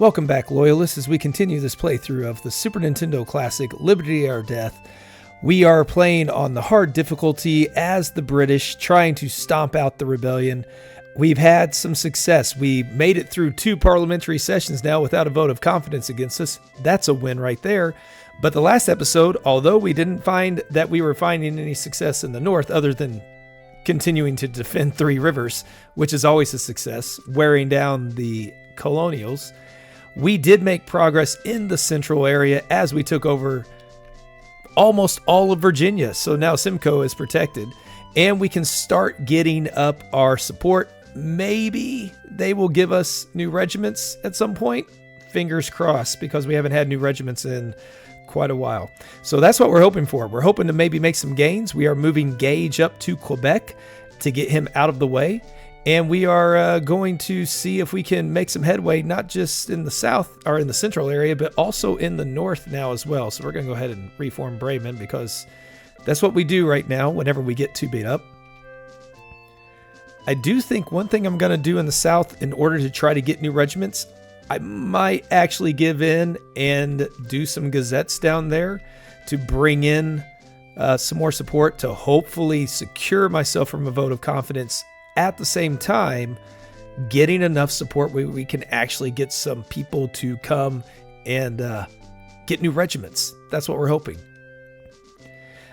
Welcome back, Loyalists, as we continue this playthrough of the Super Nintendo classic Liberty or Death. We are playing on the hard difficulty as the British, trying to stomp out the rebellion. We've had some success. We made it through 2 parliamentary sessions now without a vote of confidence against us. That's a win right there. But the last episode, although we didn't find that we were finding any success in the north other than continuing to defend 3 rivers, which is always a success, wearing down the colonials, we did make progress in the central area as we took over almost all of Virginia. So now Simcoe is protected and we can start getting up our support. Maybe they will give us new regiments at some point. Fingers crossed, because we haven't had new regiments in quite a while. So that's what we're hoping for. We're hoping to maybe make some gains. We are moving Gage up to Quebec to get him out of the way. And we are going to see if we can make some headway, not just in the south or in the central area, but also in the north now as well. So we're going to go ahead and reform Bremen, because that's what we do right now whenever we get too beat up. I do think one thing I'm going to do in the south in order to try to get new regiments, I might actually give in and do some gazettes down there to bring in some more support to hopefully secure myself from a vote of confidence. At the same time, getting enough support where we can actually get some people to come and get new regiments. That's what we're hoping.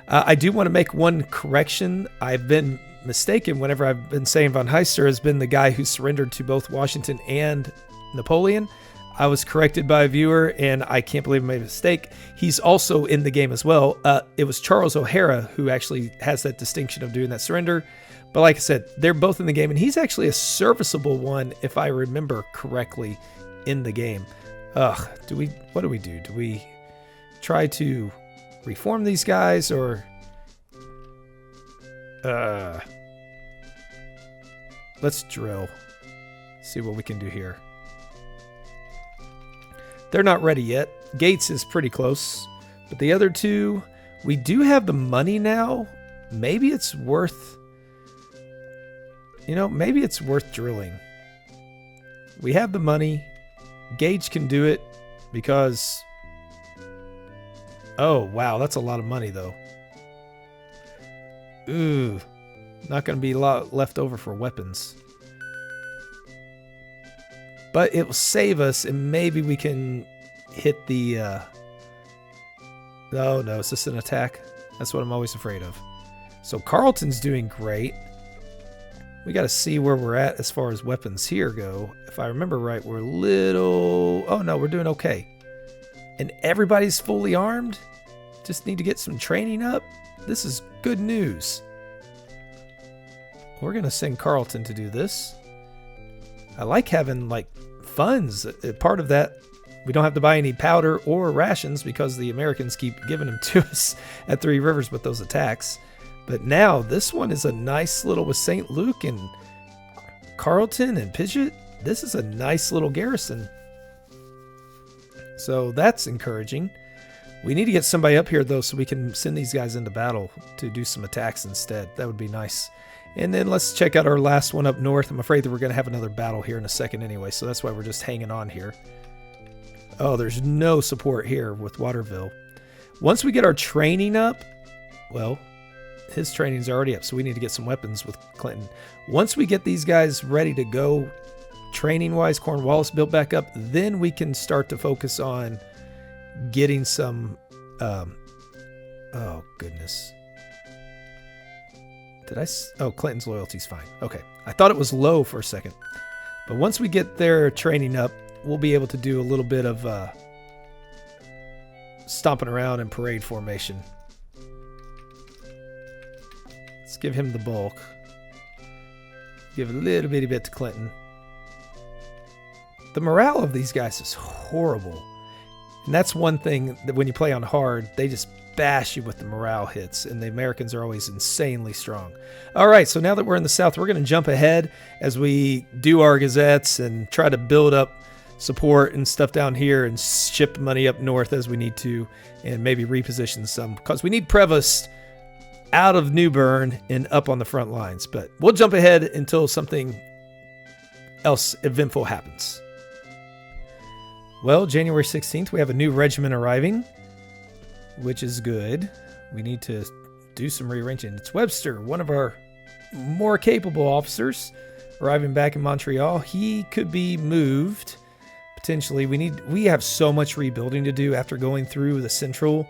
I do want to make one correction. I've been mistaken whenever I've been saying von Heister has been the guy who surrendered to both Washington and Napoleon. I was corrected by a viewer, and I can't believe I made a mistake. He's also in the game as well. It was Charles O'Hara who actually has that distinction of doing that surrender. But like I said, they're both in the game, and he's actually a serviceable one, if I remember correctly, in the game. What do we do? Do we try to reform these guys, or... let's drill. See what we can do here. They're not ready yet. Gates is pretty close, but the other 2, we do have the money now. Maybe it's worth... maybe it's worth drilling. We have the money. Gage can do it because... Oh, wow. That's a lot of money, though. Ooh. Not going to be a lot left over for weapons. But it will save us, and maybe we can hit the... Oh, no. Is this an attack? That's what I'm always afraid of. So Carleton's doing great. We got to see where we're at as far as weapons here go. If I remember right, we're little... Oh, no, we're doing okay. And everybody's fully armed? Just need to get some training up? This is good news. We're going to send Carleton to do this. I like having, funds. Part of that, we don't have to buy any powder or rations because the Americans keep giving them to us at 3 Rivers with those attacks. But now, this one is a nice little, with St. Luke and Carleton and Pidgeot, this is a nice little garrison. So that's encouraging. We need to get somebody up here, though, so we can send these guys into battle to do some attacks instead. That would be nice. And then let's check out our last one up north. I'm afraid that we're going to have another battle here in a second anyway, so that's why we're just hanging on here. Oh, there's no support here with Waterville. Once we get our training up, well... His training's already up, so we need to get some weapons with Clinton. Once we get these guys ready to go, training-wise, Cornwallis built back up, then we can start to focus on getting some... oh, goodness. Oh, Clinton's loyalty's fine. Okay. I thought it was low for a second. But once we get their training up, we'll be able to do a little bit of stomping around in parade formation. Let's give him the bulk. Give a little bitty bit to Clinton. The morale of these guys is horrible. And that's one thing that when you play on hard, they just bash you with the morale hits. And the Americans are always insanely strong. All right, so now that we're in the south, we're going to jump ahead as we do our gazettes and try to build up support and stuff down here and ship money up north as we need to. And maybe reposition some. Because we need Prevost out of New Bern and up on the front lines. But we'll jump ahead until something else eventful happens. Well, January 16th, we have a new regiment arriving, which is good. We need to do some rearranging. It's Webster, one of our more capable officers, arriving back in Montreal. He could be moved, potentially. We have so much rebuilding to do after going through the Central.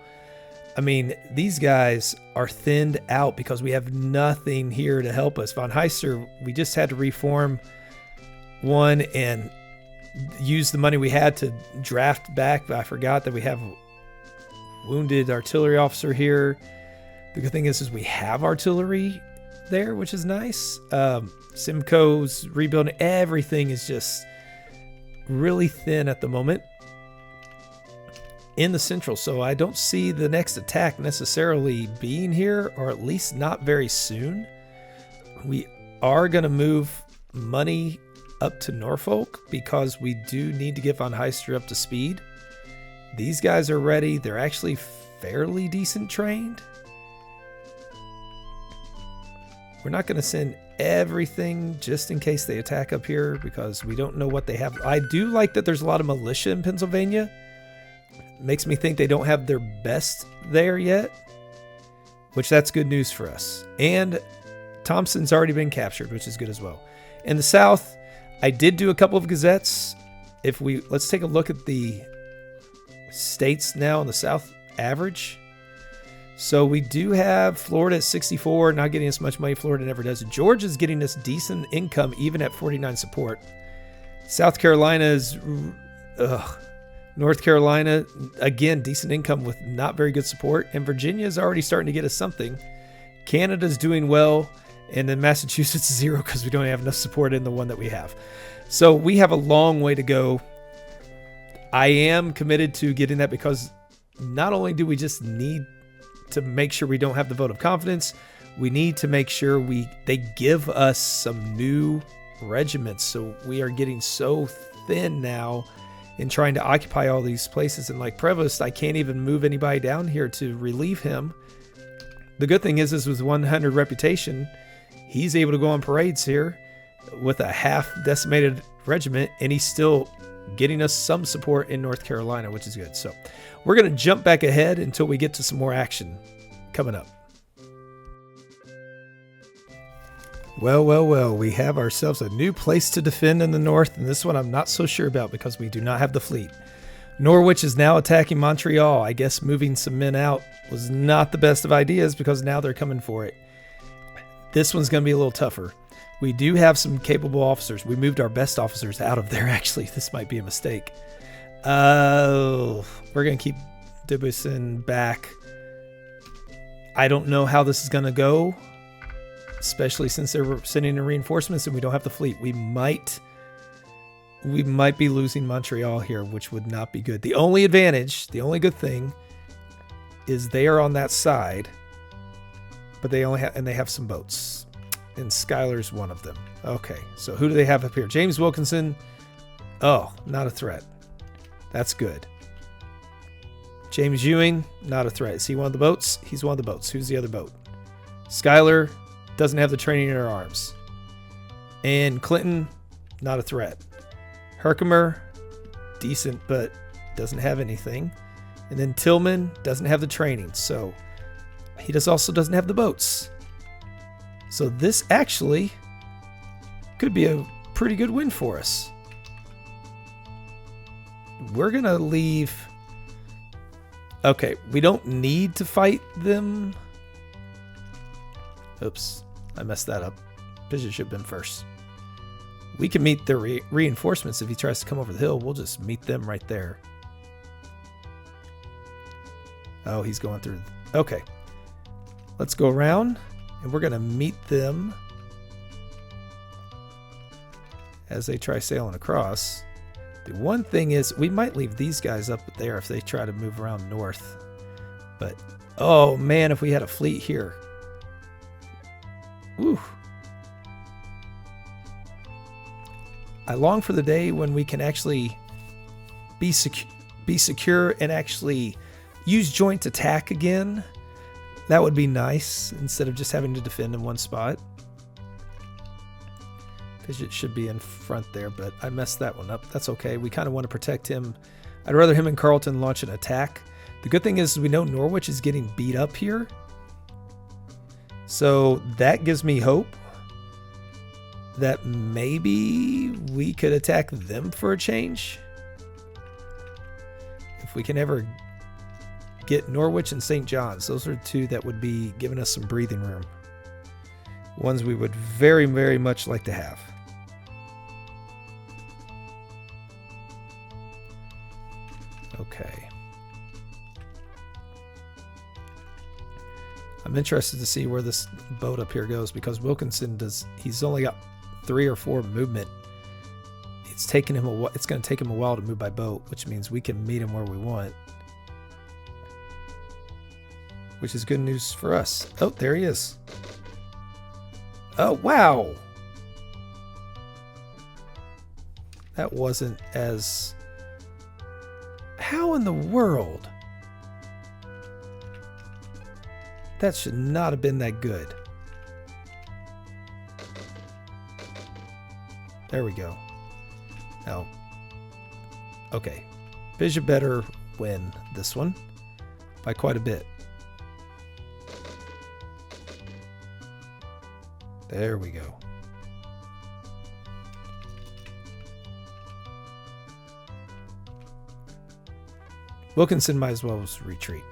I mean, these guys are thinned out because we have nothing here to help us. Von Heister, we just had to reform one and use the money we had to draft back, but I forgot that we have a wounded artillery officer here. The good thing is we have artillery there, which is nice. Simcoe's rebuilding. Everything is just really thin at the moment in the Central, so I don't see the next attack necessarily being here, or at least not very soon. We are going to move money up to Norfolk because we do need to get Von Heister up to speed. These guys are ready. They're actually fairly decent trained. We're not going to send everything just in case they attack up here because we don't know what they have. I do like that there's a lot of militia in Pennsylvania. Makes me think they don't have their best there yet, which that's good news for us. And Thompson's already been captured, which is good as well. In the South, I did do a couple of gazettes. Let's take a look at the states now in the South average. So we do have Florida at 64, not getting as much money. Florida never does. Georgia's getting us decent income even at 49 support. South Carolina is, North Carolina, again, decent income with not very good support. And Virginia is already starting to get us something. Canada's doing well. And then Massachusetts is 0 because we don't have enough support in the one that we have. So we have a long way to go. I am committed to getting that because not only do we just need to make sure we don't have the vote of confidence, we need to make sure they give us some new regiments. So we are getting so thin now in trying to occupy all these places. And like Prevost, I can't even move anybody down here to relieve him. The good thing is with 100 reputation, he's able to go on parades here with a half decimated regiment, and he's still getting us some support in North Carolina, which is good. So we're going to jump back ahead until we get to some more action coming up. Well, we have ourselves a new place to defend in the north, and this one I'm not so sure about because we do not have the fleet. Norwich is now attacking Montreal. I guess moving some men out was not the best of ideas because now they're coming for it. This one's going to be a little tougher. We do have some capable officers. We moved our best officers out of there, actually. This might be a mistake. We're going to keep Dubuisson back. I don't know how this is going to go, especially since they're sending in reinforcements and we don't have the fleet. We might be losing Montreal here, which would not be good. The only advantage, the only good thing, is they are on that side, but they have some boats. And Schuyler's one of them. Okay, so who do they have up here? James Wilkinson. Oh, not a threat. That's good. James Ewing, not a threat. Is he one of the boats? He's one of the boats. Who's the other boat? Schuyler doesn't have the training in her arms. And Clinton, not a threat. Herkimer, decent, but doesn't have anything. And then Tillman doesn't have the training, so he also doesn't have the boats. So this actually could be a pretty good win for us. We're going to leave. Okay, we don't need to fight them. Oops, I messed that up. Bishop should have been first. We can meet the reinforcements. If he tries to come over the hill, we'll just meet them right there. Oh, he's going through. Okay. Let's go around, and we're going to meet them as they try sailing across. The one thing is, we might leave these guys up there if they try to move around north. But, oh man, if we had a fleet here. Woo. I long for the day when we can actually be secure and actually use joint attack again. That would be nice instead of just having to defend in one spot. Fidget should be in front there, but I messed that one up. That's okay. We kind of want to protect him. I'd rather him and Carlton launch an attack. The good thing is we know Norwich is getting beat up here. So that gives me hope that maybe we could attack them for a change. If we can ever get Norwich and St. John's. Those are two that would be giving us some breathing room. Ones we would very, very much like to have. Okay. I'm interested to see where this boat up here goes because Wilkinson he's only got 3 or 4 movement. It's going to take him a while to move by boat, which means we can meet him where we want. Which is good news for us. Oh, there he is. Oh, wow. That wasn't as... How in the world? That should not have been that good. There we go. Now, okay. Bishop better win this one by quite a bit. There we go. Wilkinson might as well retreat.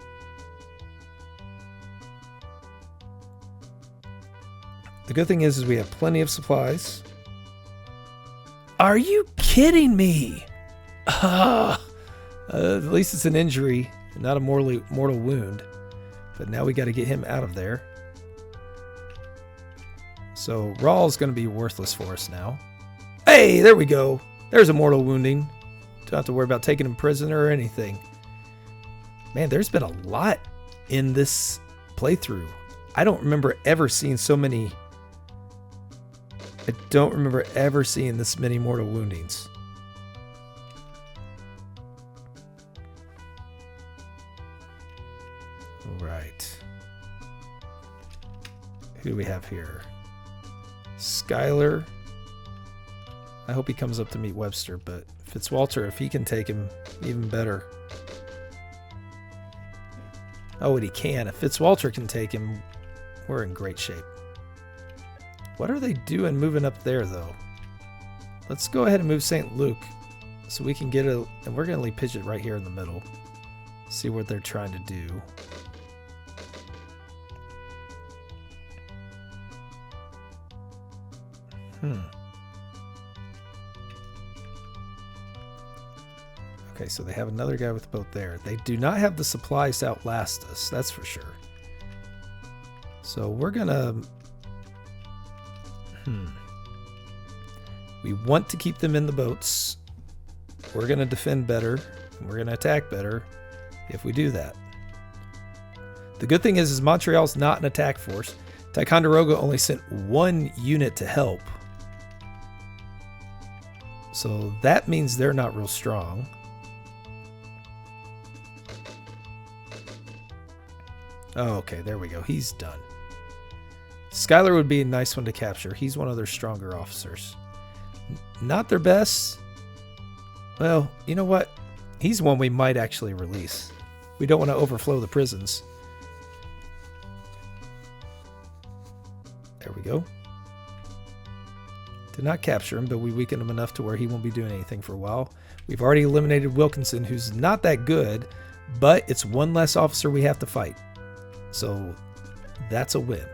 The good thing is we have plenty of supplies. Are you kidding me? At least it's an injury, not a mortal wound. But now we got to get him out of there. So Raw's going to be worthless for us now. Hey, there we go. There's a mortal wounding. Don't have to worry about taking him prisoner or anything. Man, there's been a lot in this playthrough. I don't remember ever seeing so many... I don't remember ever seeing this many mortal woundings. All right. Who do we have here? Schuyler. I hope he comes up to meet Webster, but Fitzwalter, if he can take him, even better. Oh, and he can. If Fitzwalter can take him, we're in great shape. What are they doing moving up there, though? Let's go ahead and move St. Luke so we can get a... And we're going to leave Pidgeot right here in the middle. See what they're trying to do. Okay, so they have another guy with a boat there. They do not have the supplies to outlast us, that's for sure. So we're gonna... We want to keep them in the boats. We're gonna defend better, and we're gonna attack better if we do that. The good thing is Montreal's not an attack force. Ticonderoga only sent 1 unit to help. So that means they're not real strong. Oh, okay, there we go. He's done. Schuyler would be a nice one to capture. He's one of their stronger officers. Not their best. Well, you know what? He's one we might actually release. We don't want to overflow the prisons. There we go. Did not capture him, but we weakened him enough to where he won't be doing anything for a while. We've already eliminated Wilkinson, who's not that good, but it's 1 less officer we have to fight. So that's a win.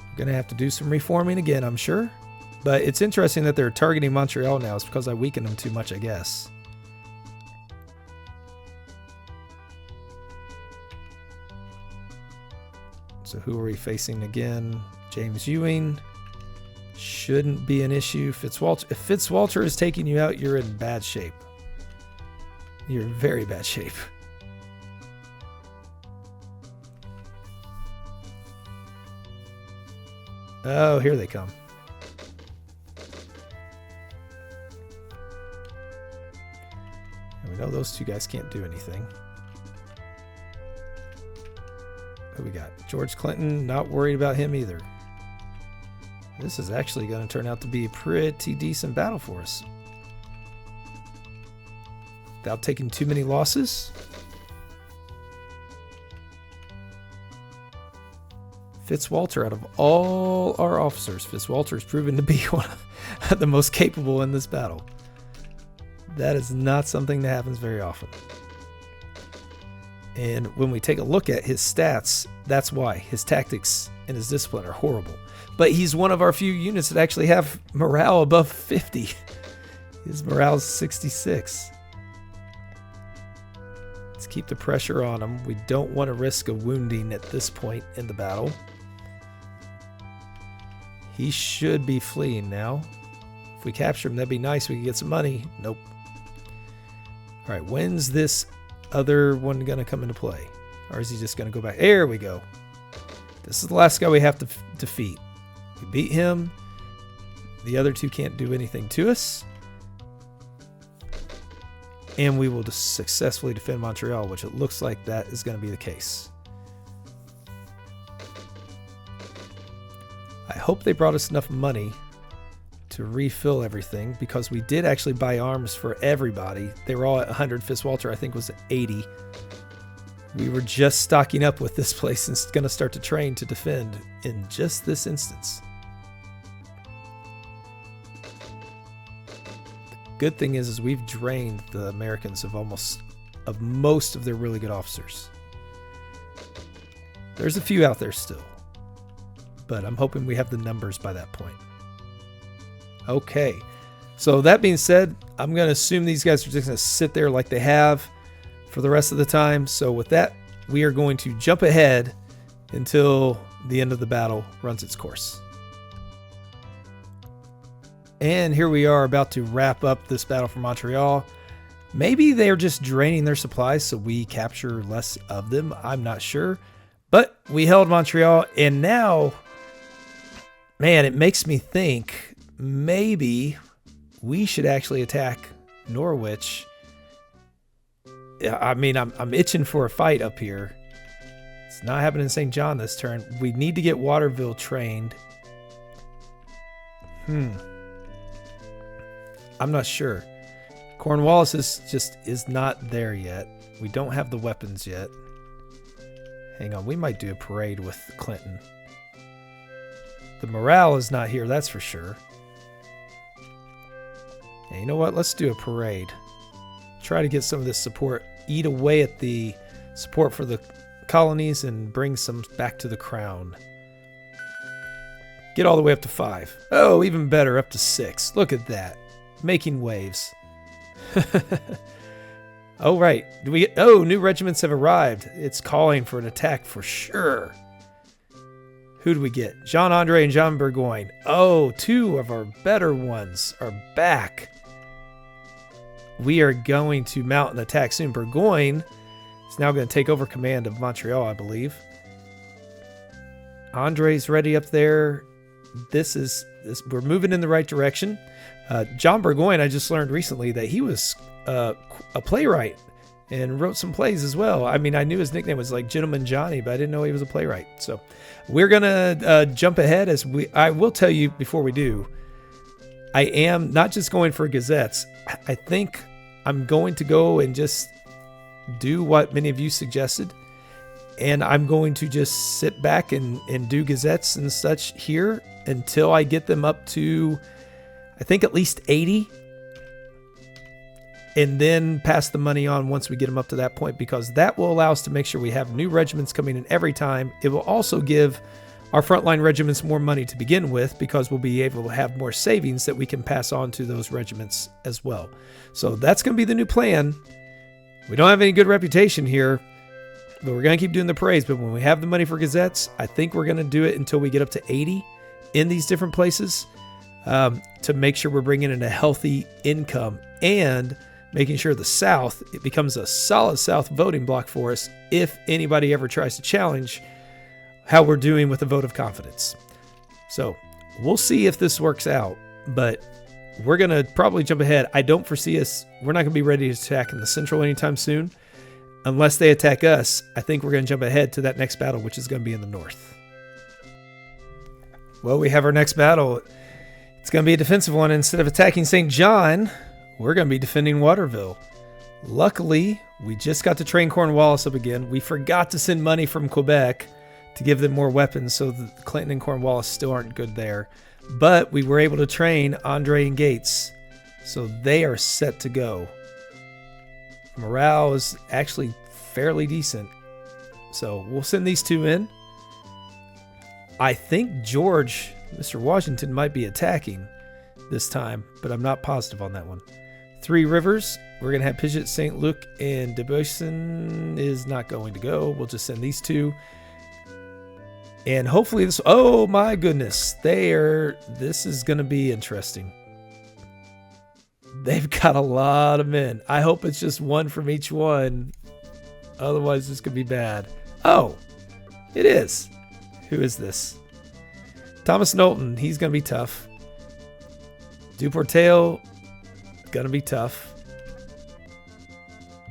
I'm going to have to do some reforming again, I'm sure. But it's interesting that they're targeting Montreal now. It's because I weakened them too much, I guess. So who are we facing again? James Ewing. Shouldn't be an issue. Fitzwalter. If Fitzwalter is taking you out, you're in bad shape. You're in very bad shape. Oh, here they come. And we know those 2 guys can't do anything. Who we got? George Clinton, not worried about him either. This is actually going to turn out to be a pretty decent battle for us. Without taking too many losses. Fitzwalter, out of all our officers, Fitzwalter has proven to be one of the most capable in this battle. That is not something that happens very often. And when we take a look at his stats, that's why. His tactics and his discipline are horrible. But he's one of our few units that actually have morale above 50. His morale is 66. Let's keep the pressure on him. We don't want to risk a wounding at this point in the battle. He should be fleeing now. If we capture him, that'd be nice. We can get some money. Nope. All right, when's this other one going to come into play? Or is he just going to go back? There we go. This is the last guy we have to defeat. We beat him. The other two can't do anything to us. And we will just successfully defend Montreal, which it looks like that is going to be the case. I hope they brought us enough money to refill everything, because we did actually buy arms for everybody. They were all at 100. Fitzwalter, I think, was at 80. We were just stocking up with this place and it's going to start to train to defend in just this instance. The good thing is we've drained the Americans of most of their really good officers. There's a few out there still, but I'm hoping we have the numbers by that point. Okay, so that being said, I'm going to assume these guys are just going to sit there like they have for the rest of the time. So with that, we are going to jump ahead until the end of the battle runs its course. And here we are about to wrap up this battle for Montreal. Maybe they're just draining their supplies so we capture less of them. I'm not sure. But we held Montreal, and now, man, it makes me think maybe we should actually attack Norwich. I mean, I'm itching for a fight up here. It's not happening in St. John this turn. We need to get Waterville trained. I'm not sure. Cornwallis is not there yet. We don't have the weapons yet. Hang on, we might do a parade with Clinton. The morale is not here, that's for sure. Yeah, you know what? Let's do a parade. Try to get some of this support. Eat away at the support for the colonies and bring some back to the crown. Get all the way up to 5. Oh, even better, up to 6. Look at that. Making waves. Oh, right. New regiments have arrived. It's calling for an attack for sure. Who do we get? Jean-Andre and Jean Burgoyne. Oh, 2 of our better ones are back. We are going to mount an attack soon. Burgoyne is now going to take over command of Montreal, I believe. Andre's ready up there. We're moving in the right direction. John Burgoyne, I just learned recently that he was a playwright and wrote some plays as well. I mean, I knew his nickname was like Gentleman Johnny, but I didn't know he was a playwright. So we're going to jump ahead I will tell you before we do, I am not just going for gazettes. I think I'm going to go and just do what many of you suggested. And I'm going to just sit back and do gazettes and such here until I get them up to, I think, at least 80. And then pass the money on once we get them up to that point, because that will allow us to make sure we have new regiments coming in every time. It will also give our frontline regiments more money to begin with, because we'll be able to have more savings that we can pass on to those regiments as well. So that's going to be the new plan. We don't have any good reputation here, but we're going to keep doing the parades. But when we have the money for gazettes, I think we're going to do it until we get up to 80 in these different places, to make sure we're bringing in a healthy income and making sure the South, it becomes a solid South voting block for us if anybody ever tries to challenge how we're doing with the vote of confidence. So we'll see if this works out, but we're going to probably jump ahead. I don't foresee we're not going to be ready to attack in the Central anytime soon. unless they attack us, I think we're going to jump ahead to that next battle, which is going to be in the north. Well, we have our next battle. It's going to be a defensive one. Instead of attacking St. John, we're going to be defending Waterville. Luckily, we just got to train Cornwallis up again. We forgot to send money from Quebec to give them more weapons, so the Clinton and Cornwallis still aren't good there. But we were able to train Andre and Gates, so they are set to go. Morale is actually fairly decent. So we'll send these two in. I think George, Mr. Washington, might be attacking this time, but I'm not positive on that one. Three Rivers, we're going to have Piget, St. Luc, and Debuisson is not going to go. We'll just send these two. And hopefully this... Oh my goodness. This is going to be interesting. They've got a lot of men. I hope it's just one from each one. Otherwise, this could be bad. Oh, it is. Who is this? Thomas Knowlton. He's going to be tough. Duportail. Going to be tough.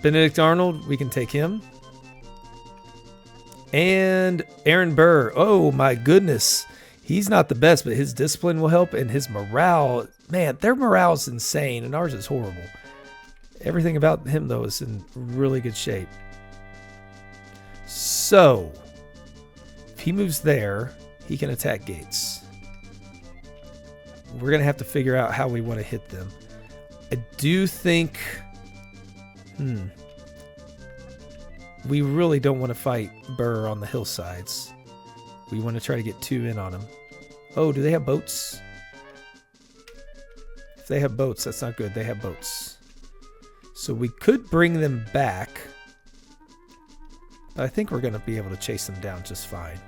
Benedict Arnold. We can take him. And Aaron Burr. Oh, my goodness. He's not the best, but his discipline will help. And his morale. Man, their morale is insane, and ours is horrible. Everything about him, though, is in really good shape. So, if he moves there, he can attack Gates. We're going to have to figure out how we want to hit them. I do think... We really don't want to fight Burr on the hillsides. We want to try to get two in on him. Oh, do they have boats? If they have boats, that's not good. They have boats. So we could bring them back. But I think we're going to be able to chase them down just fine.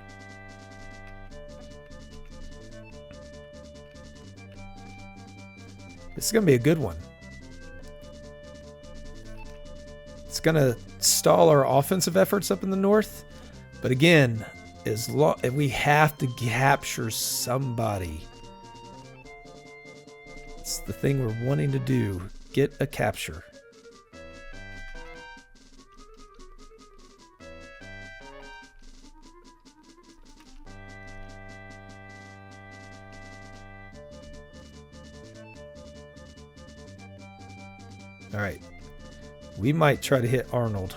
This is going to be a good one. It's going to stall our offensive efforts up in the north. But again, we have to capture somebody. It's the thing we're wanting to do. Get a capture. All right. We might try to hit Arnold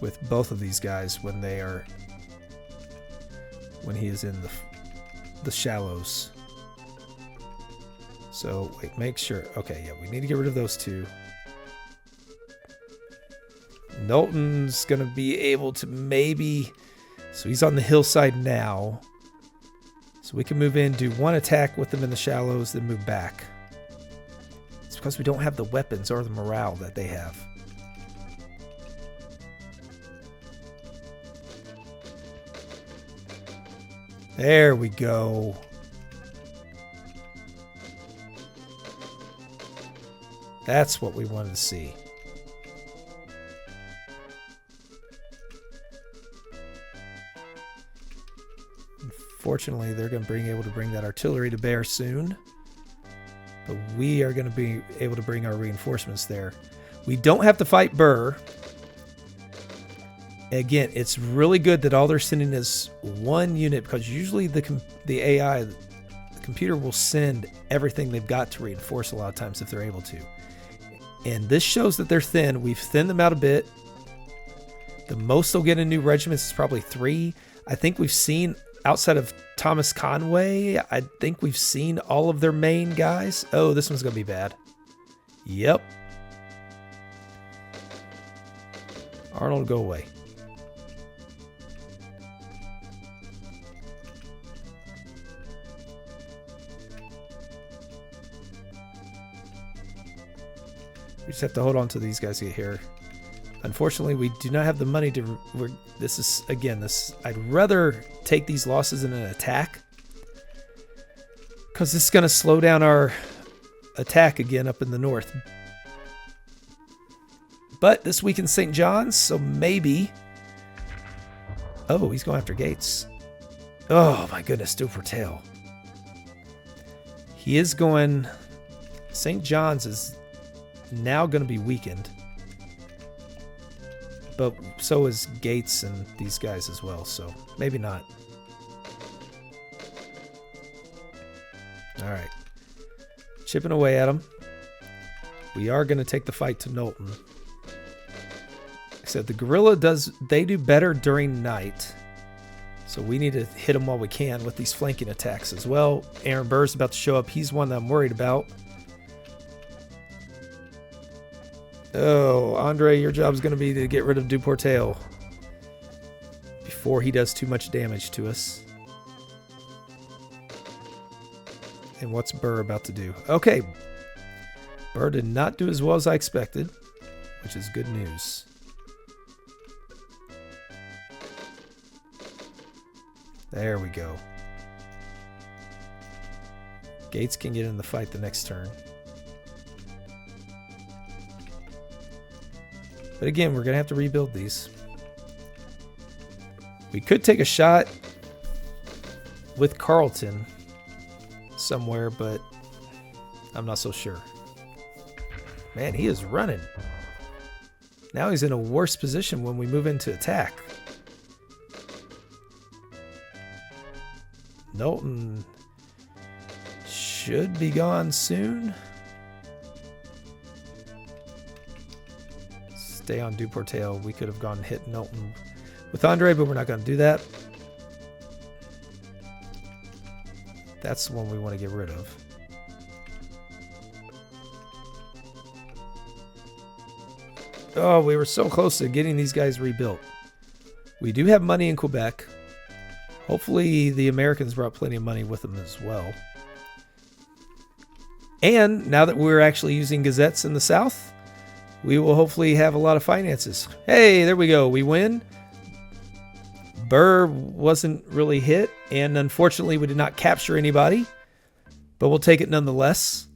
with both of these guys when he is in the shallows. So wait, make sure. Okay, yeah, we need to get rid of those two. Knowlton's gonna be able to maybe, so he's on the hillside now. So we can move in, do one attack with them in the shallows, then move back. It's because we don't have the weapons or the morale that they have. There we go. That's what we wanted to see. Unfortunately, they're going to be able to bring that artillery to bear soon. But we are going to be able to bring our reinforcements there. We don't have to fight Burr. Again, it's really good that all they're sending is one unit, because usually the AI, the computer, will send everything they've got to reinforce a lot of times if they're able to. And this shows that they're thin. We've thinned them out a bit. The most they'll get in new regiments is probably 3. I think we've seen, outside of Thomas Conway, I think we've seen all of their main guys. Oh, this one's going to be bad. Yep. Arnold, go away. We just have to hold on to these guys here. Unfortunately, we do not have the money to... This is, again, I'd rather take these losses in an attack, because this is going to slow down our attack again up in the north. But this weekend's St. John's, so maybe... Oh, he's going after Gates. Oh, my goodness, Duportail. He is going... St. John's is now going to be weakened. But so is Gates and these guys as well, so maybe not. All right. Chipping away at them. We are going to take the fight to Knowlton. Like I said, the guerrilla they do better during night. So we need to hit them while we can with these flanking attacks as well. Aaron Burr's about to show up. He's one that I'm worried about. Oh, Andre, your job's going to be to get rid of Duportail before he does too much damage to us. And what's Burr about to do? Okay. Burr did not do as well as I expected, which is good news. There we go. Gates can get in the fight the next turn. But again, we're going to have to rebuild these. We could take a shot with Carlton somewhere, but I'm not so sure. Man, he is running. Now he's in a worse position when we move into attack. Knowlton should be gone soon. Stay on Duportail. We could have gone and hit Knowlton with Andre, but we're not going to do that. That's the one we want to get rid of. Oh, we were so close to getting these guys rebuilt. We do have money in Quebec. Hopefully the Americans brought plenty of money with them as well. And now that we're actually using gazettes in the South, we will hopefully have a lot of finances. Hey, there we go. We win. Burr wasn't really hit, and unfortunately we did not capture anybody, but we'll take it nonetheless.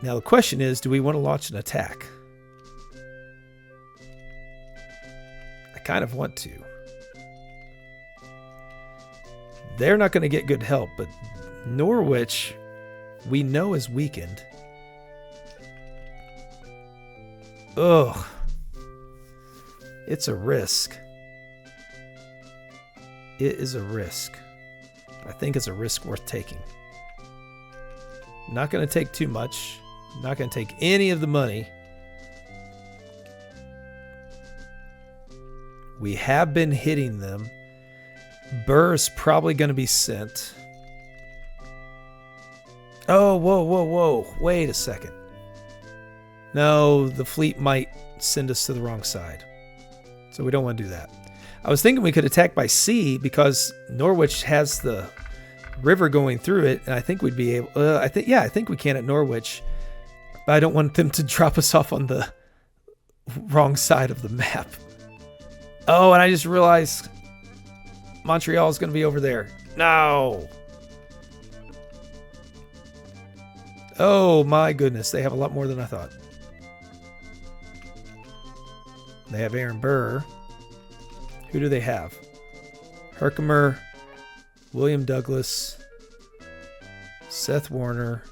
Now the question is, do we want to launch an attack? I kind of want to. They're not going to get good help, but Norwich we know is weakened. Ugh. It's a risk. It is a risk. I think it's a risk worth taking. Not going to take too much. Not going to take any of the money. We have been hitting them. Burr's probably going to be sent. Oh, whoa. Wait a second. No, the fleet might send us to the wrong side. So we don't want to do that. I was thinking we could attack by sea because Norwich has the river going through it, and I think we'd be able... I think we can at Norwich, but I don't want them to drop us off on the wrong side of the map. Oh, and I just realized Montreal is going to be over there. No! Oh my goodness, they have a lot more than I thought. They have Aaron Burr. Who do they have? Herkimer, William Douglas, Seth Warner.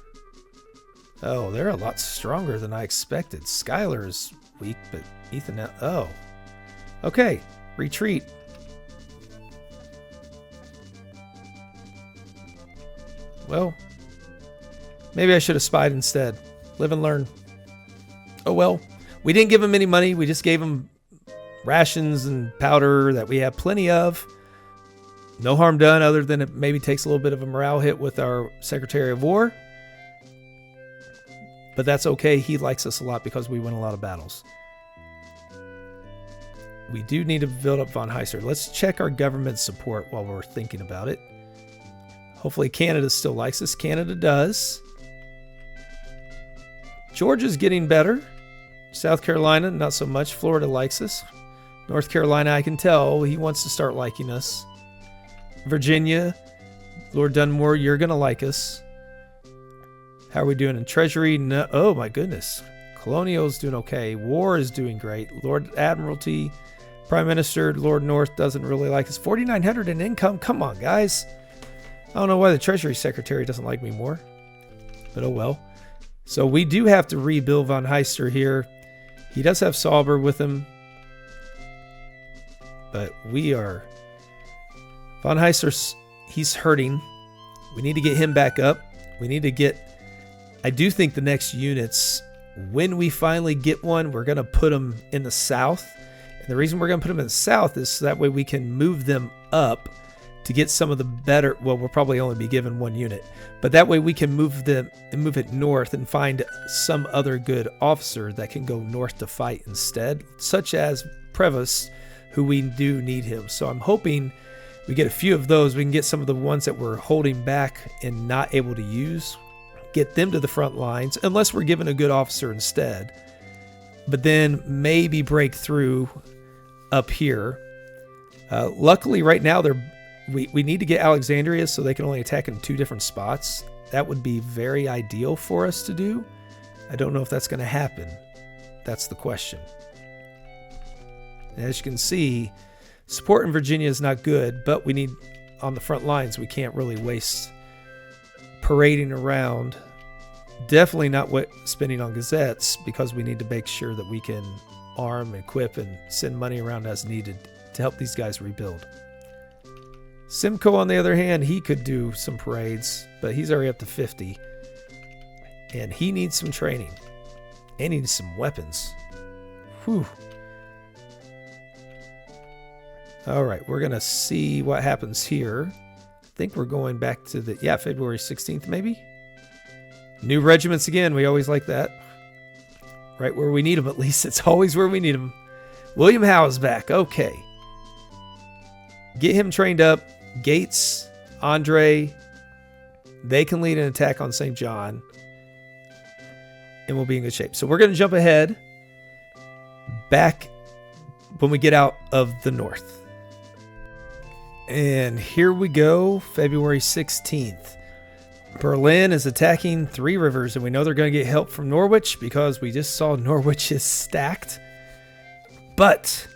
Oh, they're a lot stronger than I expected. Schuyler is weak, but Ethan... Oh. Okay, retreat. Well, maybe I should have spied instead. Live and learn. Oh well. We didn't give him any money. We just gave him rations and powder that we have plenty of. No harm done other than it maybe takes a little bit of a morale hit with our Secretary of War. But that's okay. He likes us a lot because we win a lot of battles. We do need to build up von Heister. Let's check our government support while we're thinking about it. Hopefully Canada still likes us. Canada does. Georgia's getting better. South Carolina, not so much. Florida likes us. North Carolina, I can tell he wants to start liking us. Virginia, Lord Dunmore, you're going to like us. How are we doing in Treasury? No, oh my goodness. Colonial's doing okay. War is doing great. Lord Admiralty, Prime Minister, Lord North doesn't really like us. 4,900 in income? Come on, guys. I don't know why the Treasury Secretary doesn't like me more. But oh well. So we do have to rebuild von Heister here He does have Sauber with him. But we are... Von Heiser, he's hurting. We need to get him back up. We need to get... I do think the next units, when we finally get one, we're going to put them in the south. And the reason we're going to put them in the south is so that way we can move them up to get some of the better... Well, we'll probably only be given one unit. But that way we can move them and move it north and find some other good officer that can go north to fight instead, such as Prevost, who we do need him. So I'm hoping we get a few of those. We can get some of the ones that we're holding back and not able to use, get them to the front lines, unless we're given a good officer instead. But then maybe break through up here. Luckily, right now, we need to get Alexandria so they can only attack in 2 different spots. That would be very ideal for us to do. I don't know if that's going to happen. That's the question. And as you can see, support in Virginia is not good, but we need, on the front lines, we can't really waste parading around. Definitely not spending on gazettes, because we need to make sure that we can arm, equip, and send money around as needed to help these guys rebuild. Simcoe, on the other hand, he could do some parades, but he's already up to 50. And he needs some training. And he needs some weapons. Whew. All right, we're going to see what happens here. I think we're going back to the, February 16th maybe? New regiments again. We always like that. Right where we need them, at least. It's always where we need them. William Howe is back. Okay. Get him trained up. Gates, Andre, they can lead an attack on St. John. And we'll be in good shape. So we're going to jump ahead back when we get out of the north. And here we go, February 16th. Berlin is attacking Three Rivers, and we know they're going to get help from Norwich because we just saw Norwich is stacked. But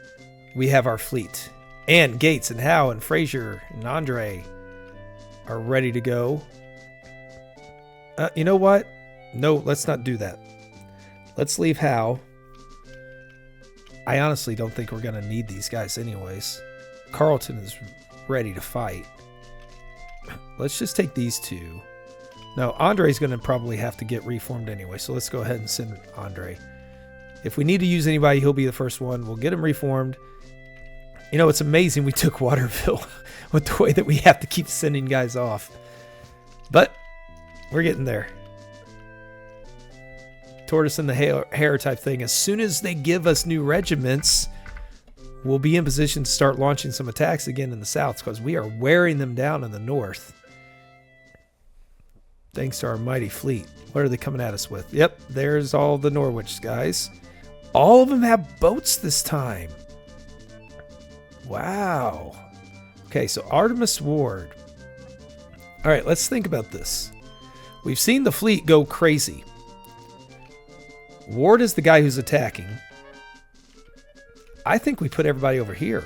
we have our fleet. And Gates and Howe and Fraser and Andre are ready to go. You know what? No, let's not do that. Let's leave Howe. I honestly don't think we're going to need these guys anyways. Carleton is ready to fight. Let's just take these two. No, Andre's going to probably have to get reformed anyway, so let's go ahead and send Andre. If we need to use anybody, he'll be the first one. We'll get him reformed. You know, it's amazing we took Waterville with the way that we have to keep sending guys off. But we're getting there. Tortoise and the hare type thing. As soon as they give us new regiments, we'll be in position to start launching some attacks again in the south, because we are wearing them down in the north. Thanks to our mighty fleet. What are they coming at us with? Yep, there's all the Norwich guys. All of them have boats this time. Wow. Okay, so Artemis Ward. All right, let's think about this. We've seen the fleet go crazy. Ward is the guy who's attacking. I think we put everybody over here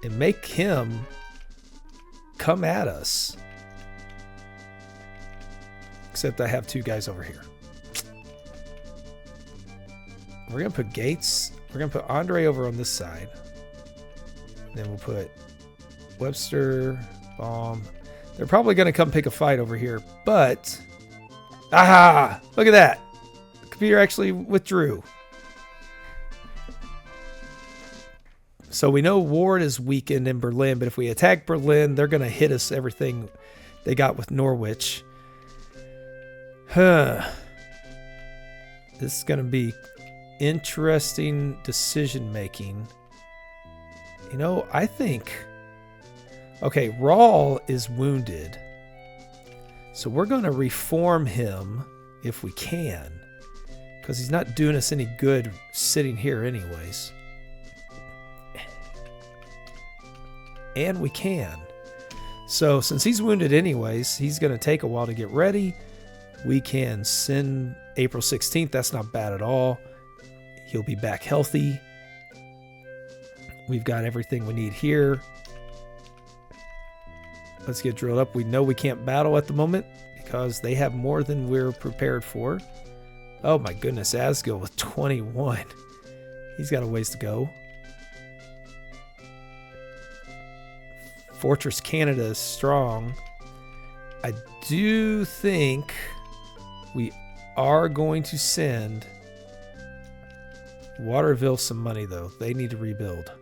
and make him come at us. Except I have 2 guys over here. We're going to put Gates. We're going to put Andre over on this side. Then we'll put Webster, Baum. They're probably going to come pick a fight over here, but... Aha! Look at that. The computer actually withdrew. So we know Ward is weakened in Berlin, but if we attack Berlin, they're going to hit us everything they got with Norwich. This is going to be interesting decision making. You know, I think... Okay, Rahl is wounded. So we're going to reform him if we can. Because he's not doing us any good sitting here anyways. And we can. So since he's wounded anyways, he's going to take a while to get ready. We can send April 16th. That's not bad at all. He'll be back healthy. We've got everything we need here. Let's get drilled up. We know we can't battle at the moment because they have more than we're prepared for. Oh my goodness, Asgill with 21. He's got a ways to go. Fortress Canada is strong. I do think we are going to send Waterville some money, though. They need to rebuild.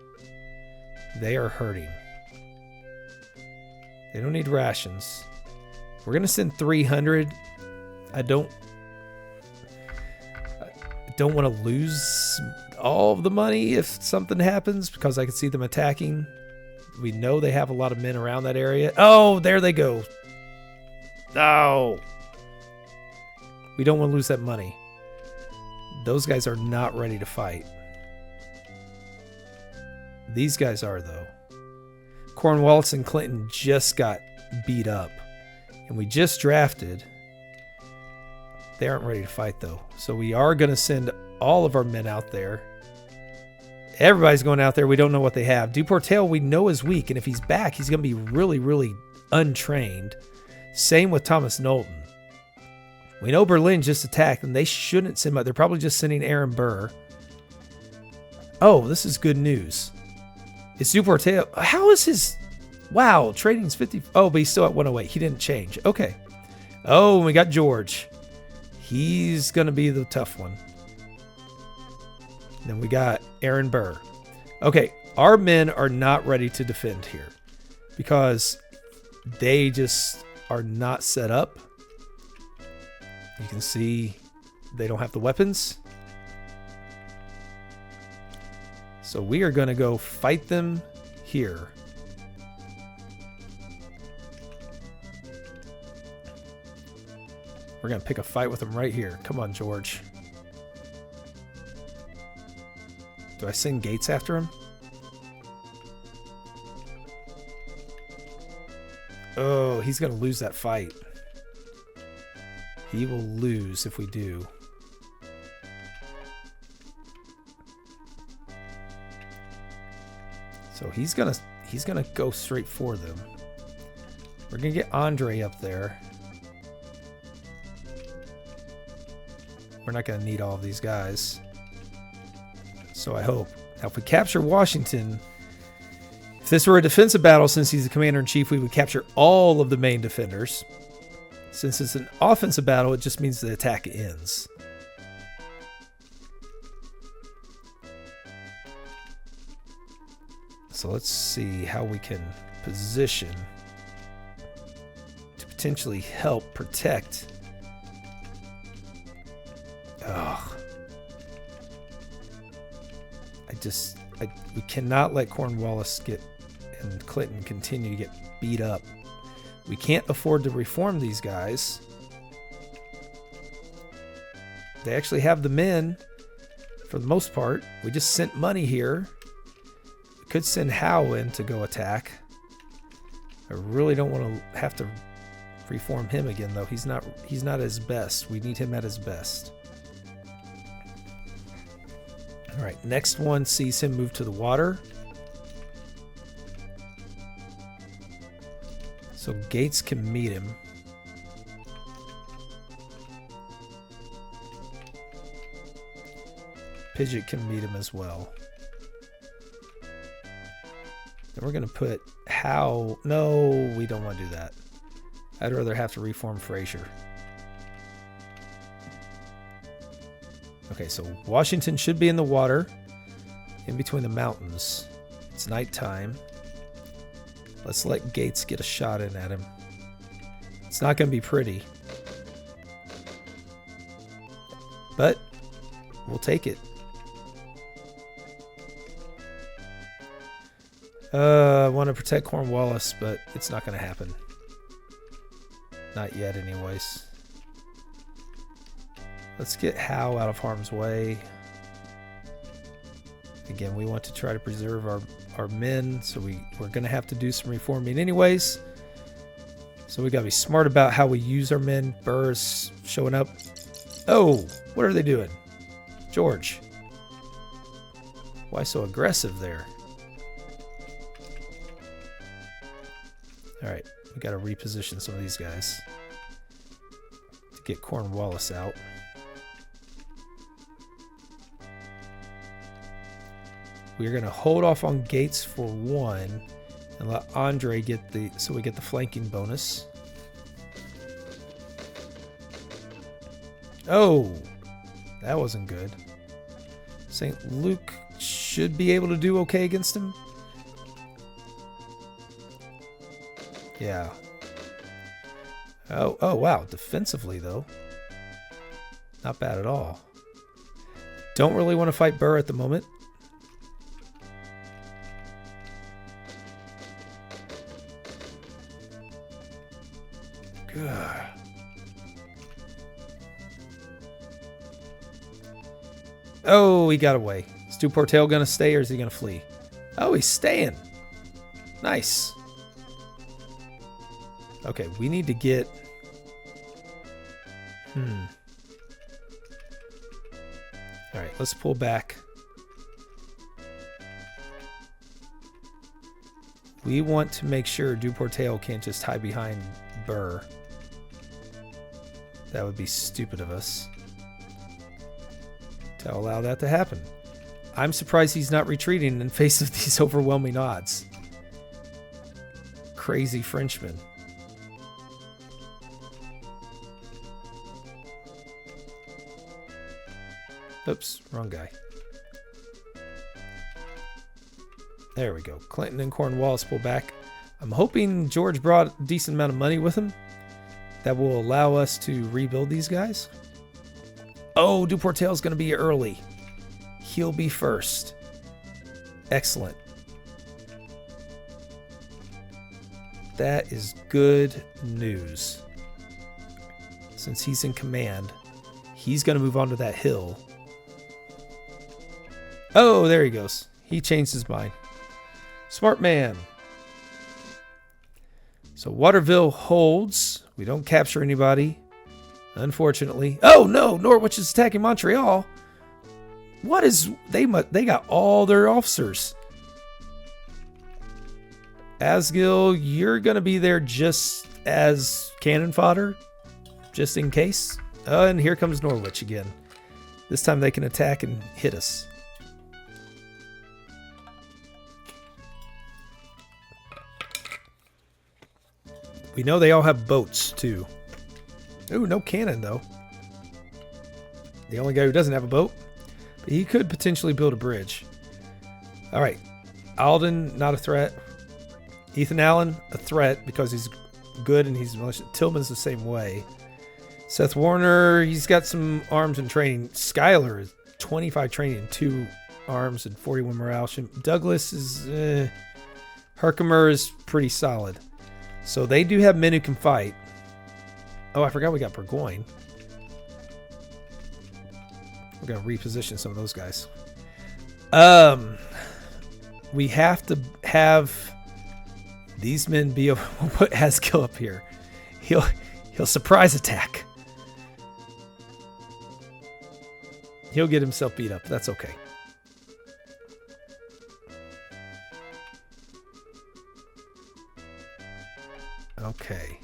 They are hurting. They don't need rations. We're going to send 300. I don't want to lose all of the money if something happens, because I can see them attacking. We know they have a lot of men around that area. Oh, there they go. No. We don't want to lose that money. Those guys are not ready to fight. These guys are, though. Cornwallis and Clinton just got beat up. And we just drafted. They aren't ready to fight, though. So we are going to send all of our men out there. Everybody's going out there. We don't know what they have. Duportail we know is weak. And if he's back, he's going to be really, really untrained. Same with Thomas Knowlton. We know Berlin just attacked, and they shouldn't send much. They're probably just sending Aaron Burr. Oh, this is good news. It's Duportail. How is his... Wow, trading's 50... Oh, but he's still at 108. He didn't change. Okay. Oh, and we got George. He's going to be the tough one. Then we got Aaron Burr. Okay, our men are not ready to defend here because they just are not set up. You can see they don't have the weapons. So we are going to go fight them here. We're going to pick a fight with them right here. Come on, George. Do I send Gates after him? Oh, he's going to lose that fight. He will lose if we do. So he's gonna go straight for them. We're gonna get Andre up there. We're not gonna need all of these guys. So I hope. Now if we capture Washington, if this were a defensive battle, since he's the commander-in-chief, we would capture all of the main defenders. Since it's an offensive battle, it just means the attack ends. So let's see how we can position to potentially help protect. Ugh. We cannot let Cornwallis and Clinton continue to get beat up. We can't afford to reform these guys. They actually have the men for the most part. We just sent money here. We could send Howe in to go attack. I really don't want to have to reform him again, though. He's not at his best. We need him at his best. All right, next one sees him move to the water. So Gates can meet him. Pidgeot can meet him as well. Then we're going to put Howe. No, we don't want to do that. I'd rather have to reform Fraser. Okay, so Washington should be in the water, in between the mountains. It's nighttime. Let's let Gates get a shot in at him. It's not going to be pretty. But we'll take it. I want to protect Cornwallis, but it's not going to happen. Not yet, anyways. Let's get Howe out of harm's way. Again, we want to try to preserve our men, so we're going to have to do some reforming anyways. So we got to be smart about how we use our men. Burr's showing up. Oh, what are they doing? George. Why so aggressive there? All right, we got to reposition some of these guys to get Cornwallis out. We're going to hold off on Gates for 1 and let Andre get so we get the flanking bonus. Oh, that wasn't good. St. Luke should be able to do okay against him. Yeah. Oh, wow. Defensively, though. Not bad at all. Don't really want to fight Burr at the moment. Good. Oh, he got away. Is Duportail going to stay or is he going to flee? Oh, he's staying. Nice. Okay, we need to get... Alright, let's pull back. We want to make sure Duportail can't just hide behind Burr. That would be stupid of us to allow that to happen. I'm surprised he's not retreating in face of these overwhelming odds. Crazy Frenchman. Oops, wrong guy. There we go. Clinton and Cornwallis pull back. I'm hoping George brought a decent amount of money with him that will allow us to rebuild these guys. Oh, Duportail's going to be early. He'll be first. Excellent. That is good news. Since he's in command, he's going to move on to that hill. Oh, there he goes. He changed his mind. Smart man. So Waterville holds. We don't capture anybody, unfortunately. Oh no, Norwich is attacking Montreal. What is they got all their officers. Asgill, you're gonna be there just as cannon fodder, just in case. And here comes Norwich again. This time they can attack and hit us. We know they all have boats, too. Ooh, no cannon, though. The only guy who doesn't have a boat. But he could potentially build a bridge. All right. Alden, not a threat. Ethan Allen, a threat because he's good and he's malicious. Tillman's the same way. Seth Warner, he's got some arms and training. Schuyler is 25 training and 2 arms and 41 morale. Douglas is... Herkimer is pretty solid. So they do have men who can fight. Oh, I forgot we got Burgoyne. We're going to reposition some of those guys. We have to have these men be able to put Haskill up here. He'll surprise attack. He'll get himself beat up. That's okay. Okay.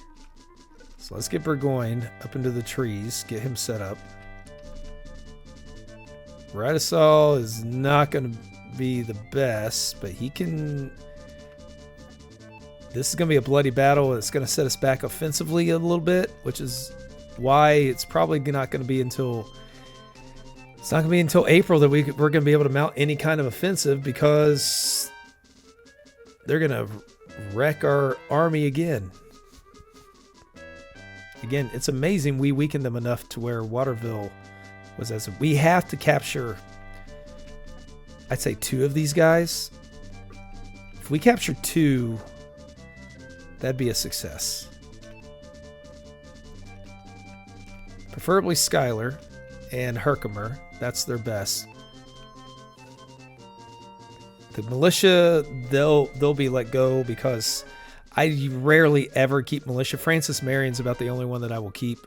So let's get Burgoyne up into the trees. Get him set up. Radisol is not going to be the best, but he can... This is going to be a bloody battle. It's going to set us back offensively a little bit, which is why it's probably not going to be until... It's not going to be until April that we're going to be able to mount any kind of offensive because they're going to wreck our army again. Again, it's amazing we weakened them enough to where Waterville was as... We have to capture, I'd say, 2 of these guys. If we capture 2, that'd be a success. Preferably Schuyler and Herkimer. That's their best. The militia, they'll be let go because I rarely ever keep militia. Francis Marion's about the only one that I will keep.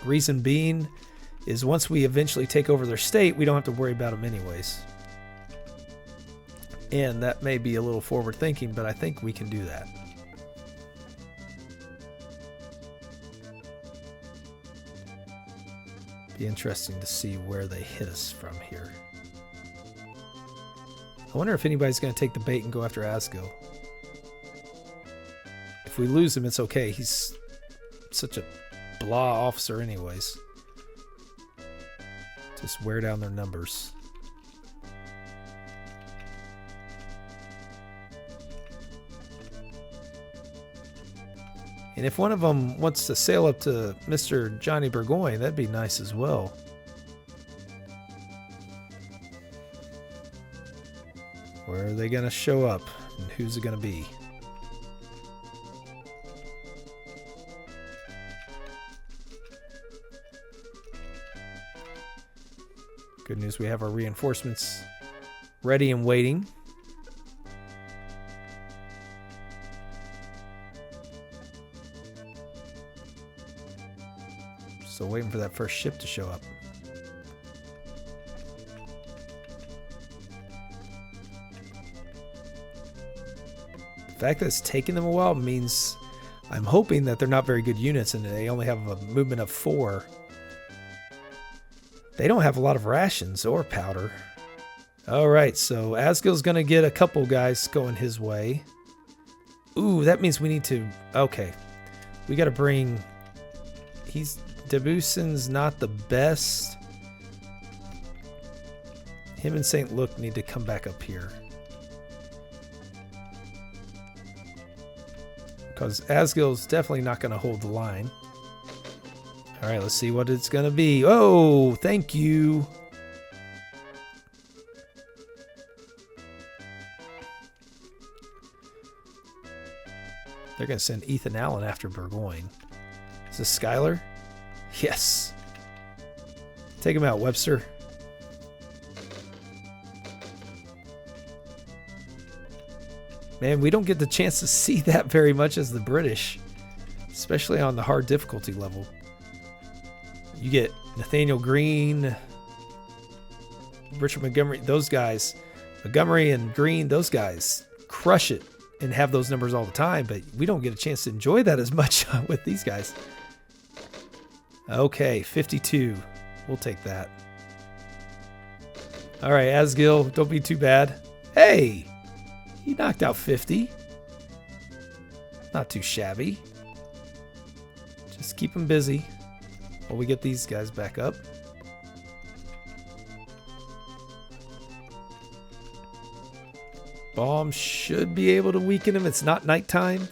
Reason being is once we eventually take over their state, we don't have to worry about them anyways. And that may be a little forward thinking, but I think we can do that. Be interesting to see where they hit us from here. I wonder if anybody's going to take the bait and go after Asgil. If we lose him, it's okay. He's such a blah officer anyways. Just wear down their numbers. And if one of them wants to sail up to Mr. Johnny Burgoyne, that'd be nice as well. Where are they going to show up? And who's it going to be? Good news, we have our reinforcements ready and waiting. Still waiting for that first ship to show up. The fact that it's taking them a while means I'm hoping that they're not very good units and they only have a movement of 4. They don't have a lot of rations or powder. Alright, so Asgil's going to get a couple guys going his way. Ooh, that means we need to... Okay. We got to bring... Debusson's not the best. Him and St. Luc need to come back up here. Because Asgil's definitely not going to hold the line. Alright, let's see what it's going to be. Oh, thank you. They're going to send Ethan Allen after Burgoyne. Is this Skylar? Yes. Take him out, Webster. Man, we don't get the chance to see that very much as the British, especially on the hard difficulty level. You get Nathaniel Green, Richard Montgomery, those guys. Montgomery and Green, those guys crush it and have those numbers all the time, but we don't get a chance to enjoy that as much with these guys. Okay, 52. We'll take that. All right, Asgil, don't be too bad. Hey, he knocked out 50. Not too shabby. Just keep him busy while we get these guys back up. Bomb should be able to weaken him. It's not nighttime.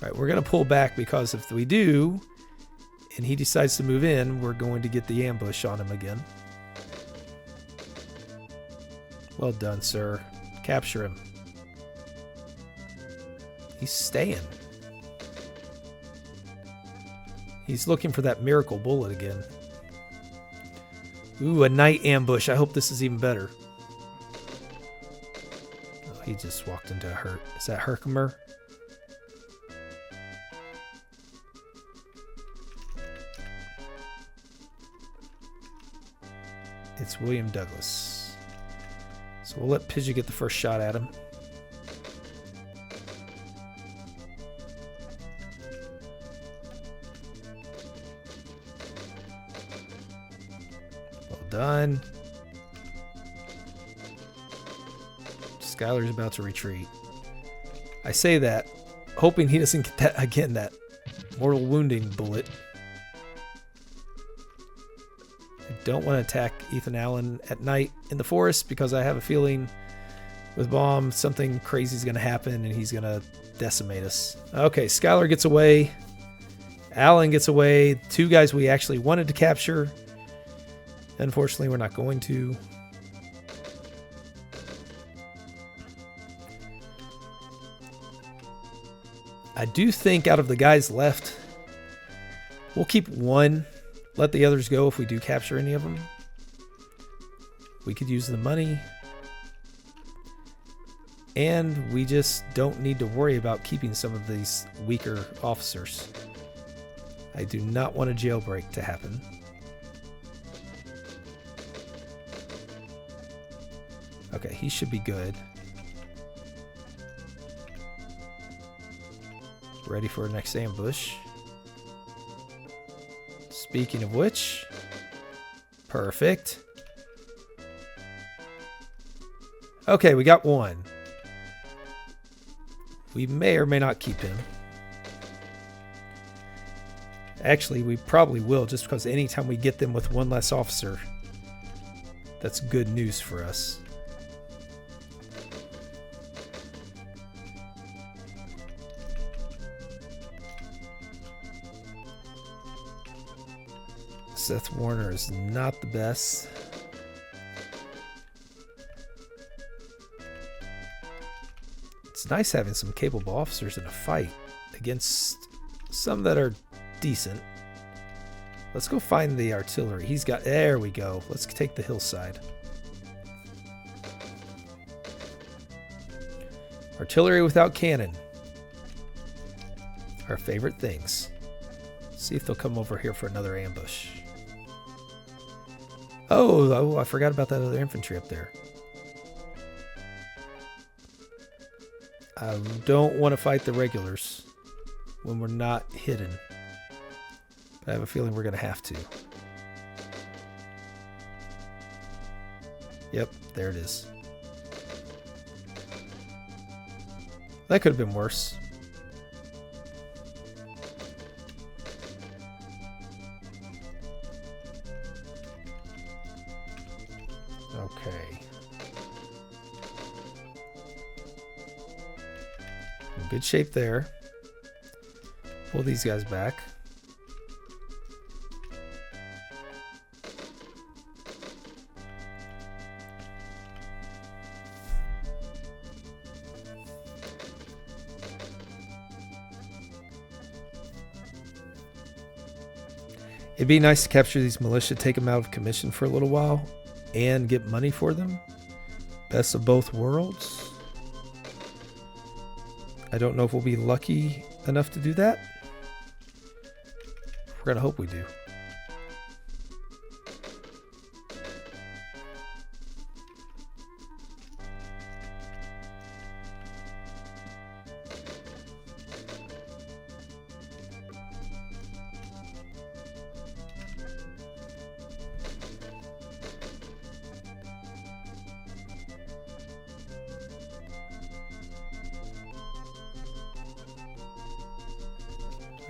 Alright, we're going to pull back because if we do, and he decides to move in, we're going to get the ambush on him again. Well done, sir. Capture him. He's staying. He's looking for that miracle bullet again. Ooh, a night ambush. I hope this is even better. Oh, he just walked into a hurt. Is that Herkimer? It's William Douglas. So we'll let Pidgey get the first shot at him. Well done. Skylar's about to retreat. I say that, hoping he doesn't get that again, that mortal wounding bullet. I don't want to attack Ethan Allen at night in the forest because I have a feeling with Bomb something crazy is going to happen and he's going to decimate us. Okay, Skylar gets away. Allen gets away. 2 guys we actually wanted to capture. Unfortunately, we're not going to. I do think out of the guys left, we'll keep 1. Let the others go if we do capture any of them. We could use the money. And we just don't need to worry about keeping some of these weaker officers. I do not want a jailbreak to happen. Okay, he should be good. Ready for our next ambush. Speaking of which, perfect. Okay, we got one. We may or may not keep him. Actually, we probably will, just because anytime we get them with one less officer, that's good news for us. Seth Warner is not the best. It's nice having some capable officers in a fight against some that are decent. Let's go find the artillery. He's got... There we go. Let's take the hillside. Artillery without cannon. Our favorite things. See if they'll come over here for another ambush. Oh, I forgot about that other infantry up there. I don't want to fight the regulars when we're not hidden. But I have a feeling we're going to have to. Yep, there it is. That could have been worse. Okay. In good shape there. Pull these guys back. It'd be nice to capture these militia, take them out of commission for a little while, and get money for them. Best of both worlds. I don't know if we'll be lucky enough to do that. We're gonna hope we do.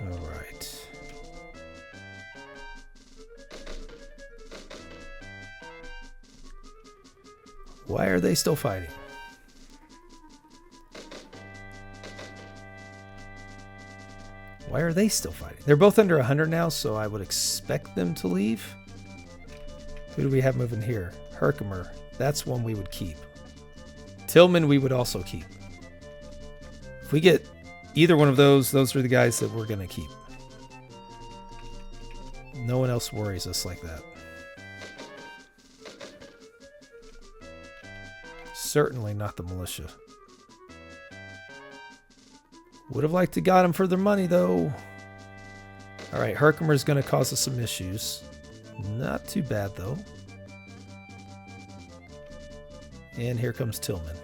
All right. Why are they still fighting? Why are they still fighting? They're both under 100 now, so I would expect them to leave. Who do we have moving here? Herkimer. That's one we would keep. Tillman we would also keep. If we get either one of those are the guys that we're going to keep. No one else worries us like that. Certainly not the militia. Would have liked to got them for their money, though. All right, Herkimer's going to cause us some issues. Not too bad, though. And here comes Tillman.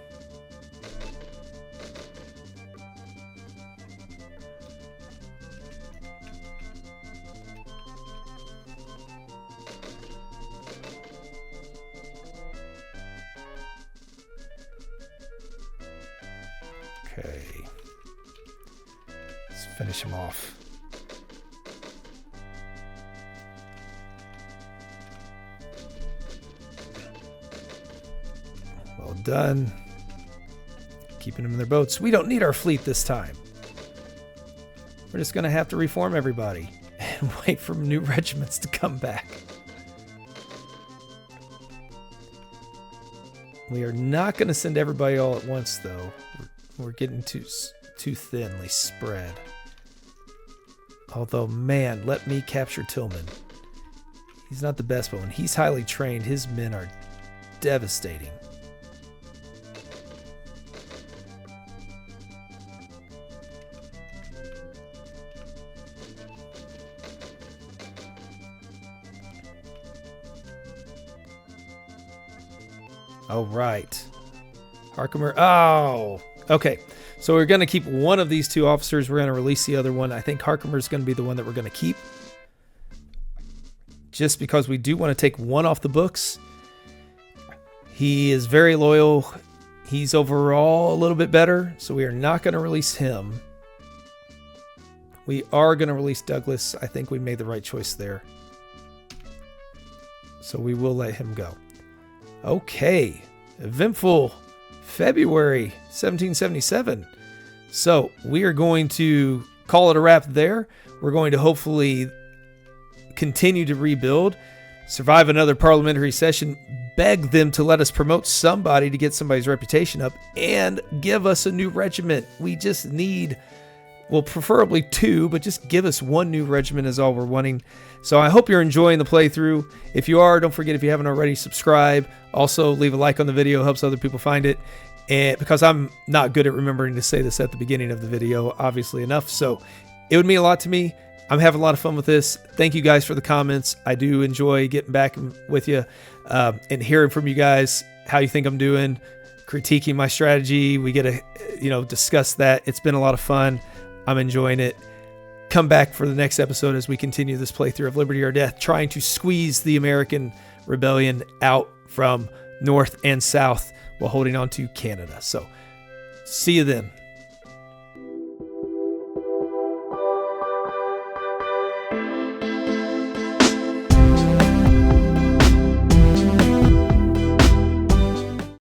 Okay. Let's finish him off. Well done. Keeping them in their boats. We don't need our fleet this time. We're just going to have to reform everybody and wait for new regiments to come back. We are not going to send everybody all at once, though. We're getting too thinly spread. Although, man, let me capture Tillman. He's not the best, but when he's highly trained, his men are devastating. Oh, right. Herkimer. Oh, okay. So we're going to keep one of these two officers. We're going to release the other one. I think Herkimer's going to be the one that we're going to keep. Just because we do want to take one off the books. He is very loyal. He's overall a little bit better, so we are not going to release him. We are going to release Douglas. I think we made the right choice there. So we will let him go. Okay. Eventful February 1777. So we are going to call it a wrap there. We're going to hopefully continue to rebuild, survive another parliamentary session, beg them to let us promote somebody to get somebody's reputation up, and give us a new regiment. We just need, well, preferably 2, but just give us 1 new regiment is all we're wanting. So I hope you're enjoying the playthrough. If you are, don't forget, if you haven't already, subscribe. Also, leave a like on the video. Helps other people find it. And because I'm not good at remembering to say this at the beginning of the video, obviously enough. So it would mean a lot to me. I'm having a lot of fun with this. Thank you guys for the comments. I do enjoy getting back with you and hearing from you guys how you think I'm doing, critiquing my strategy. We get to, discuss that. It's been a lot of fun. I'm enjoying it. Come back for the next episode as we continue this playthrough of Liberty or Death, trying to squeeze the American rebellion out from north and south while holding on to Canada. So see you then.